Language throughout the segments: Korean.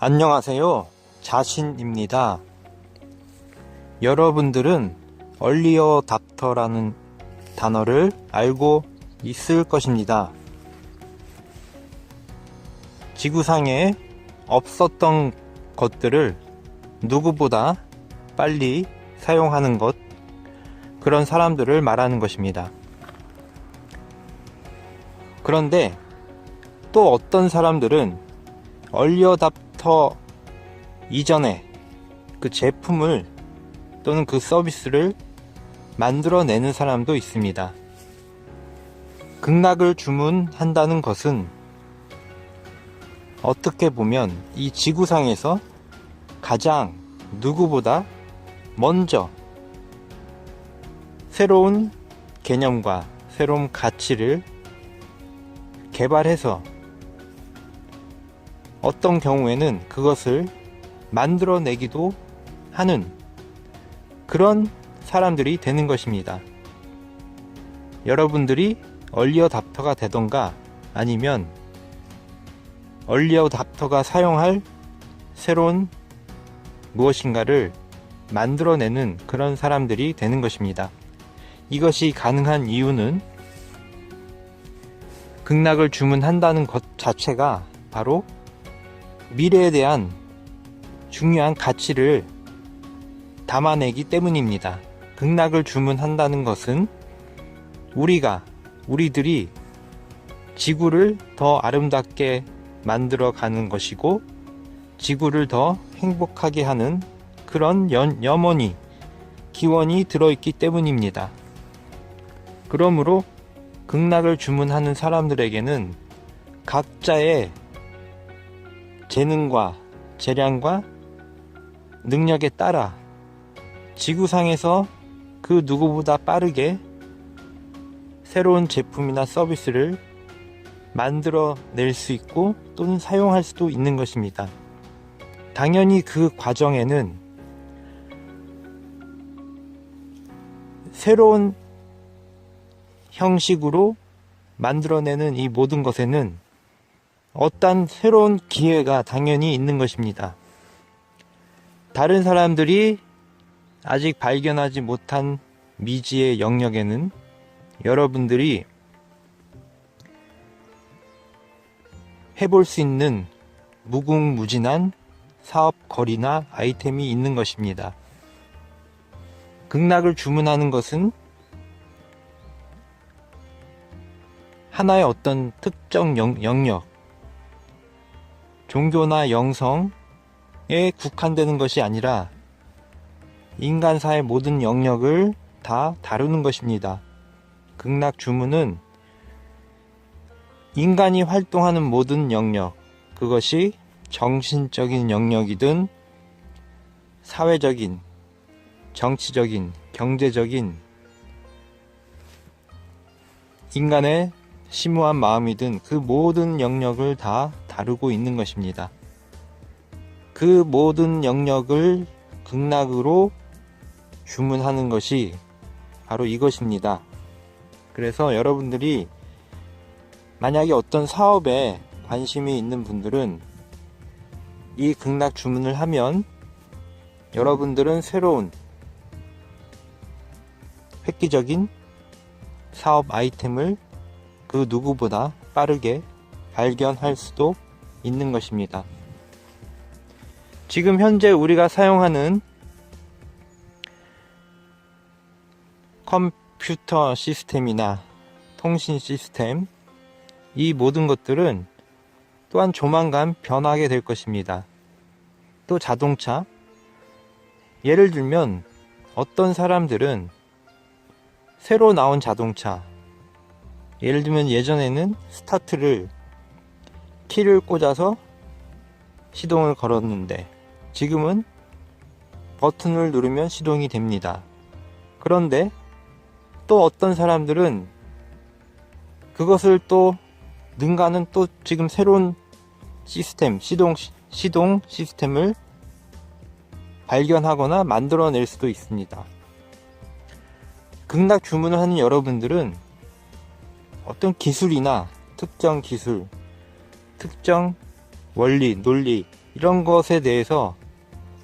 안녕하세요. 자신입니다. 여러분들은 얼리어 답터라는 단어를 알고 있을 것입니다. 지구상에 없었던 것들을 누구보다 빨리 사용하는 것, 그런 사람들을 말하는 것입니다. 그런데 또 어떤 사람들은 얼리어 답터 이전에 그 제품을 또는 그 서비스를 만들어내는 사람도 있습니다. 극락을 주문한다는 것은 어떻게 보면 이 지구상에서 가장 누구보다 먼저 새로운 개념과 새로운 가치를 개발해서 어떤 경우에는 그것을 만들어내기도 하는 그런 사람들이 되는 것입니다. 여러분들이 얼리어 답터가 되던가 아니면 얼리어 답터가 사용할 새로운 무엇인가를 만들어내는 그런 사람들이 되는 것입니다. 이것이 가능한 이유는 극락을 주문한다는 것 자체가 바로 미래에 대한 중요한 가치를 담아내기 때문입니다. 극락을 주문한다는 것은 우리들이 지구를 더 아름답게 만들어가는 것이고 지구를 더 행복하게 하는 그런 염원이 기원이 들어있기 때문입니다. 그러므로 극락을 주문하는 사람들에게는 각자의 재능과 재량과 능력에 따라 지구상에서 그 누구보다 빠르게 새로운 제품이나 서비스를 만들어낼 수 있고 또는 사용할 수도 있는 것입니다. 당연히 그 과정에는 새로운 형식으로 만들어내는 이 모든 것에는 어떤 새로운 기회가 당연히 있는 것입니다. 다른 사람들이 아직 발견하지 못한 미지의 영역에는 여러분들이 해볼 수 있는 무궁무진한 사업거리나 아이템이 있는 것입니다. 극락을 주문하는 것은 하나의 어떤 특정 영역, 종교나 영성에 국한되는 것이 아니라 인간사의 모든 영역을 다 다루는 것입니다. 극락 주문은 인간이 활동하는 모든 영역, 그것이 정신적인 영역이든 사회적인, 정치적인, 경제적인 인간의 심오한 마음이든 그 모든 영역을 다 다루고 있는 것입니다. 그 모든 영역을 극락으로 주문하는 것이 바로 이것입니다. 그래서 여러분들이 만약에 어떤 사업에 관심이 있는 분들은 이 극락 주문을 하면 여러분들은 새로운 획기적인 사업 아이템을 그 누구보다 빠르게 발견할 수도 있는 것입니다. 지금 현재 우리가 사용하는 컴퓨터 시스템이나 통신 시스템, 이 모든 것들은 또한 조만간 변하게 될 것입니다. 또 자동차, 예를 들면 어떤 사람들은 새로 나온 자동차, 예를 들면 예전에는 스타트를 키를 꽂아서 시동을 걸었는데 지금은 버튼을 누르면 시동이 됩니다. 그런데 또 어떤 사람들은 그것을 또 능가는 또 지금 새로운 시스템, 시동 시스템을 발견하거나 만들어낼 수도 있습니다. 극락 주문을 하는 여러분들은 어떤 기술이나 특정 기술, 특정 원리, 논리, 이런 것에 대해서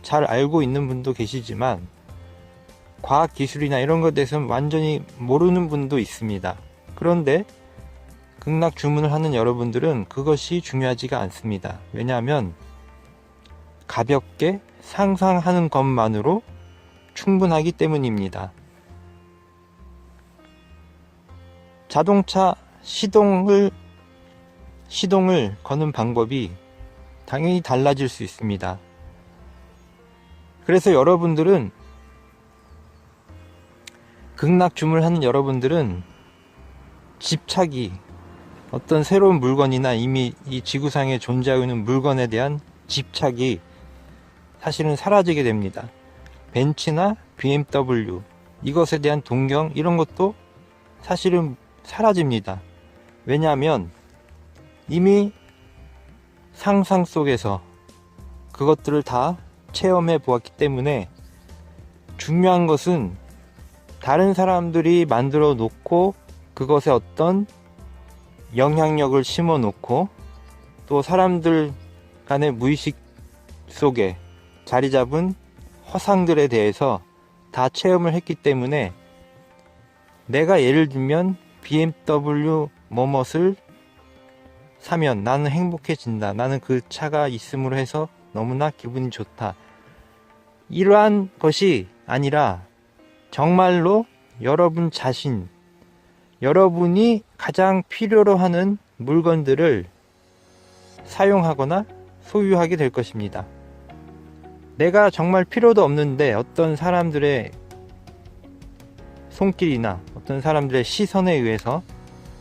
잘 알고 있는 분도 계시지만 과학기술이나 이런 것에 대해서는 완전히 모르는 분도 있습니다. 그런데 극락 주문을 하는 여러분들은 그것이 중요하지가 않습니다. 왜냐하면 가볍게 상상하는 것만으로 충분하기 때문입니다. 자동차 시동을 거는 방법이 당연히 달라질 수 있습니다. 그래서 여러분들은 극락 주문을 하는 여러분들은 집착이 어떤 새로운 물건이나 이미 이 지구상에 존재하고 있는 물건에 대한 집착이 사실은 사라지게 됩니다. 벤츠나 BMW 이것에 대한 동경 이런 것도 사실은 사라집니다. 왜냐하면 이미 상상 속에서 그것들을 다 체험해 보았기 때문에 중요한 것은 다른 사람들이 만들어 놓고 그것에 어떤 영향력을 심어 놓고 또 사람들 간의 무의식 속에 자리 잡은 허상들에 대해서 다 체험을 했기 때문에 내가 예를 들면 BMW 뭐뭇을 사면 나는 행복해진다. 나는 그 차가 있음으로 해서 너무나 기분이 좋다. 이러한 것이 아니라 정말로 여러분 자신, 여러분이 가장 필요로 하는 물건들을 사용하거나 소유하게 될 것입니다. 내가 정말 필요도 없는데 어떤 사람들의 손길이나 어떤 사람들의 시선에 의해서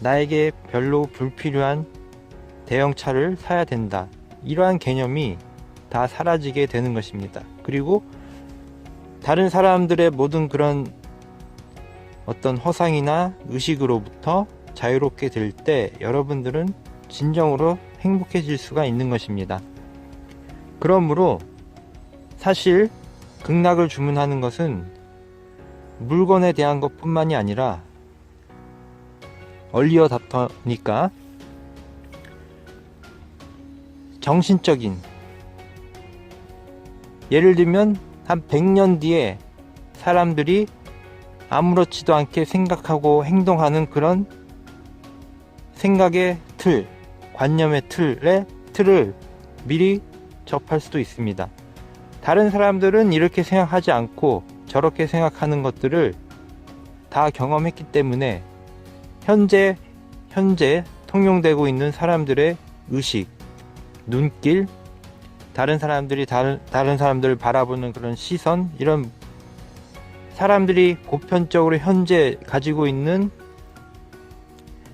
나에게 별로 불필요한 대형차를 사야 된다. 이러한 개념이 다 사라지게 되는 것입니다. 그리고 다른 사람들의 모든 그런 어떤 허상이나 의식으로부터 자유롭게 될 때 여러분들은 진정으로 행복해질 수가 있는 것입니다. 그러므로 사실 극락을 주문하는 것은 물건에 대한 것뿐만이 아니라 얼리어 답터니까 정신적인, 예를 들면 한 100년 뒤에 사람들이 아무렇지도 않게 생각하고 행동하는 그런 생각의 틀, 관념의 틀을 미리 접할 수도 있습니다. 다른 사람들은 이렇게 생각하지 않고 저렇게 생각하는 것들을 다 경험했기 때문에 현재 통용되고 있는 사람들의 의식, 눈길, 다른 사람들을 바라보는 그런 시선, 이런 사람들이 보편적으로 현재 가지고 있는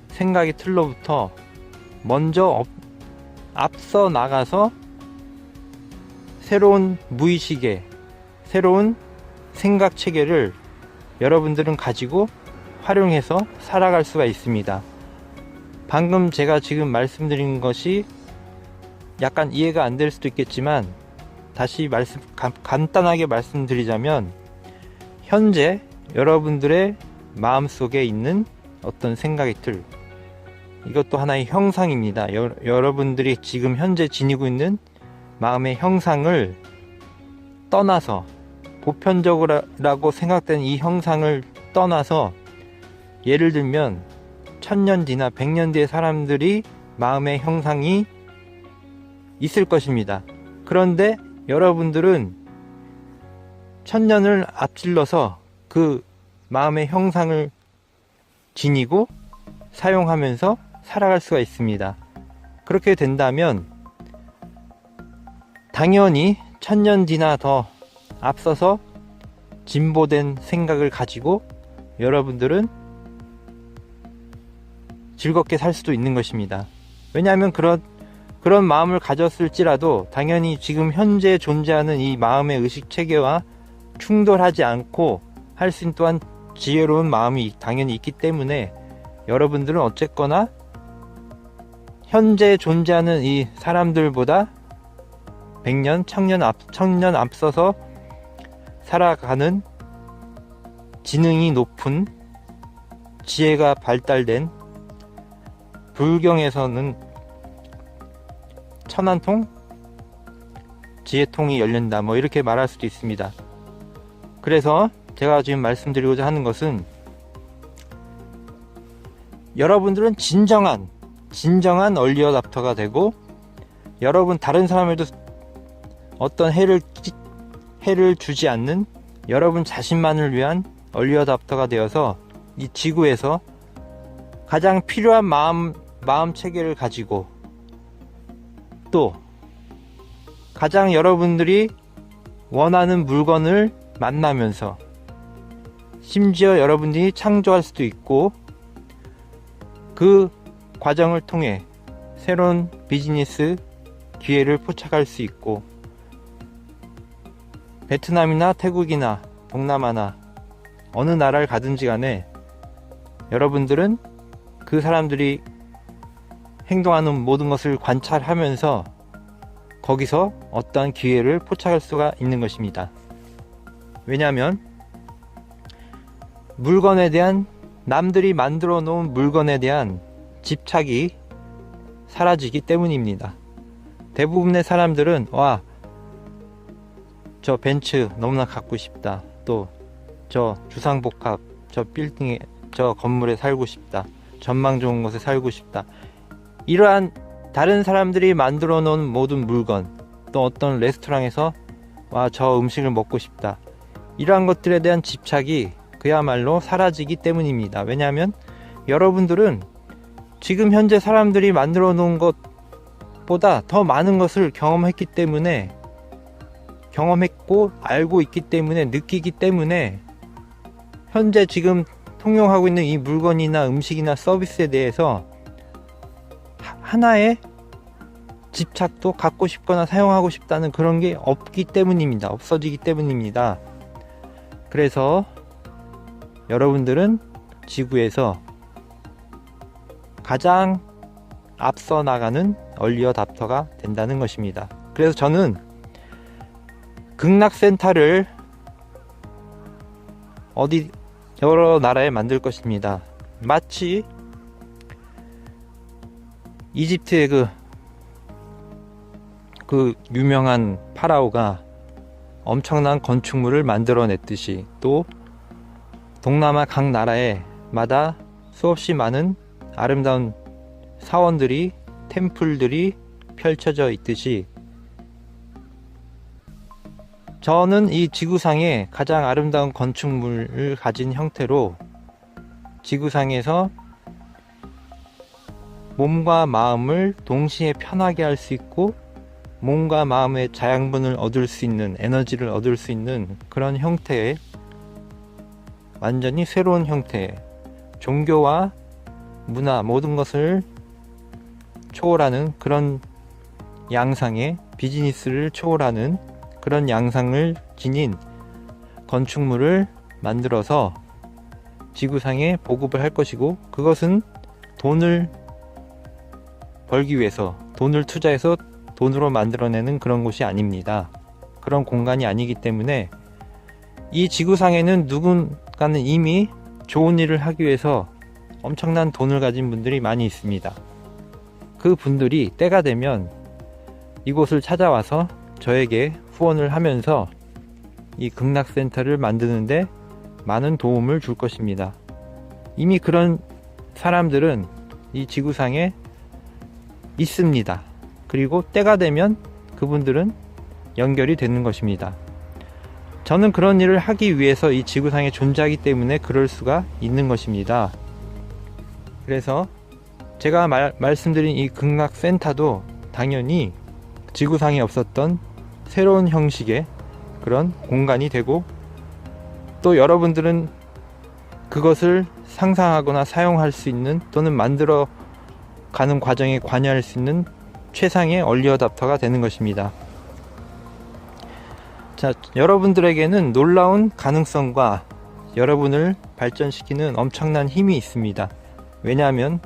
생각의 틀로부터 먼저 앞서 나가서 새로운 무의식의 새로운 생각 체계를 여러분들은 가지고 활용해서 살아갈 수가 있습니다. 방금 제가 지금 말씀드린 것이 약간 이해가 안 될 수도 있겠지만 다시 간단하게 말씀드리자면 현재 여러분들의 마음속에 있는 어떤 생각의 틀, 이것도 하나의 형상입니다. 여러분들이 지금 현재 지니고 있는 마음의 형상을 떠나서 보편적이라고 생각되는 이 형상을 떠나서 예를 들면 1000년 뒤나 100년 뒤의 사람들이 마음의 형상이 있을 것입니다. 그런데 여러분들은 1000년을 앞질러서 그 마음의 형상을 지니고 사용하면서 살아갈 수가 있습니다. 그렇게 된다면 당연히 1000년 뒤나 더 앞서서 진보된 생각을 가지고 여러분들은 즐겁게 살 수도 있는 것입니다. 왜냐하면 그런 마음을 가졌을지라도 당연히 지금 현재 존재하는 이 마음의 의식 체계와 충돌하지 않고 할 수 있는 또한 지혜로운 마음이 당연히 있기 때문에 여러분들은 어쨌거나 현재 존재하는 이 사람들보다 100년, 1000년 앞서서 살아가는 지능이 높은 지혜가 발달된, 불경에서는 천한통? 지혜통이 열린다, 뭐 이렇게 말할 수도 있습니다. 그래서 제가 지금 말씀드리고자 하는 것은, 여러분들은 진정한 얼리 어답터가 되고, 여러분 다른 사람에도 어떤 해를 주지 않는 여러분 자신만을 위한 얼리 어답터가 되어서 이 지구에서 가장 필요한 마음 체계를 가지고, 또 가장 여러분들이 원하는 물건을 만나면서, 심지어 여러분들이 창조할 수도 있고, 그 과정을 통해 새로운 비즈니스 기회를 포착할 수 있고, 베트남이나 태국이나 동남아나 어느 나라를 가든지 간에 여러분들은 그 사람들이 행동하는 모든 것을 관찰하면서 거기서 어떠한 기회를 포착할 수가 있는 것입니다. 왜냐하면 물건에 대한, 남들이 만들어 놓은 물건에 대한 집착이 사라지기 때문입니다. 대부분의 사람들은 저 벤츠 너무나 갖고 싶다, 또 저 주상복합, 저 빌딩에, 저 건물에 살고 싶다, 전망 좋은 곳에 살고 싶다, 이러한 다른 사람들이 만들어 놓은 모든 물건, 또 어떤 레스토랑에서 저 음식을 먹고 싶다, 이러한 것들에 대한 집착이 그야말로 사라지기 때문입니다. 왜냐하면 여러분들은 지금 현재 사람들이 만들어 놓은 것보다 더 많은 것을 경험했고 알고 있기 때문에, 느끼기 때문에 현재 지금 통용하고 있는 이 물건이나 음식이나 서비스에 대해서 하나의 집착도 갖고 싶거나 사용하고 싶다는 그런 게 없기 때문입니다. 없어지기 때문입니다. 그래서 여러분들은 지구에서 가장 앞서 나가는 얼리 어답터가 된다는 것입니다. 그래서 저는 극락센터를 여러 나라에 만들 것입니다. 마치 이집트의 그 유명한 파라오가 엄청난 건축물을 만들어냈듯이, 또 동남아 각 나라에마다 수없이 많은 아름다운 사원들이, 템플들이 펼쳐져 있듯이, 저는 이 지구상의 가장 아름다운 건축물을 가진 형태로 지구상에서 몸과 마음을 동시에 편하게 할 수 있고, 몸과 마음의 자양분을 얻을 수 있는, 에너지를 얻을 수 있는 그런 형태의, 완전히 새로운 형태의, 종교와 문화 모든 것을 초월하는 그런 양상의, 비즈니스를 초월하는 그런 양상을 지닌 건축물을 만들어서 지구상에 보급을 할 것이고, 그것은 돈을 벌기 위해서, 돈을 투자해서 돈으로 만들어내는 그런 곳이 아닙니다. 그런 공간이 아니기 때문에 이 지구상에는 누군가는 이미 좋은 일을 하기 위해서 엄청난 돈을 가진 분들이 많이 있습니다. 그 분들이 때가 되면 이곳을 찾아와서 저에게 후원을 하면서 이 극락센터를 만드는데 많은 도움을 줄 것입니다. 이미 그런 사람들은 이 지구상에 있습니다. 그리고 때가 되면 그분들은 연결이 되는 것입니다. 저는 그런 일을 하기 위해서 이 지구상에 존재하기 때문에 그럴 수가 있는 것입니다. 그래서 제가 말씀드린 이 극락센터도 당연히 지구상에 없었던 새로운 형식의 그런 공간이 되고, 또 여러분들은 그것을 상상하거나 사용할 수 있는, 또는 만들어 가는 과정에 관여할 수 있는 최상의 얼리 어답터가 되는 것입니다. 자, 여러분들에게는 놀라운 가능성과 여러분을 발전시키는 엄청난 힘이 있습니다. 왜냐하면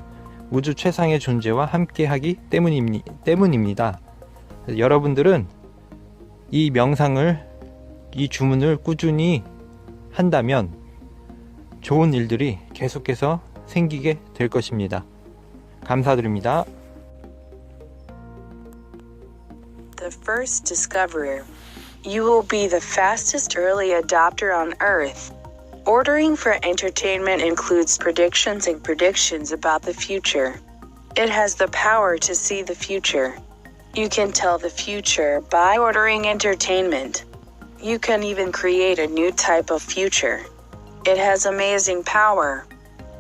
우주 최상의 존재와 함께하기 때문입니다. 여러분들은 이 명상을, 이 주문을 꾸준히 한다면 좋은 일들이 계속해서 생기게 될 것입니다. 감사드립니다. the first discoverer. You will be the fastest early adopter on Earth. Ordering for entertainment includes predictions and predictions about the future. It has the power to see the future. You can tell the future by ordering entertainment. You can even create a new type of future. It has amazing power.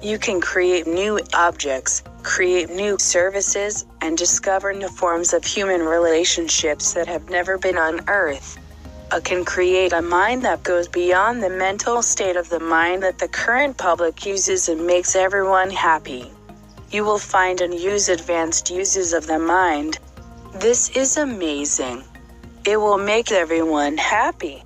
You can create new objects, create new services, and discover new forms of human relationships that have never been on Earth. It can create a mind that goes beyond the mental state of the mind that the current public uses and makes everyone happy. You will find and use advanced uses of the mind. This is amazing. It will make everyone happy.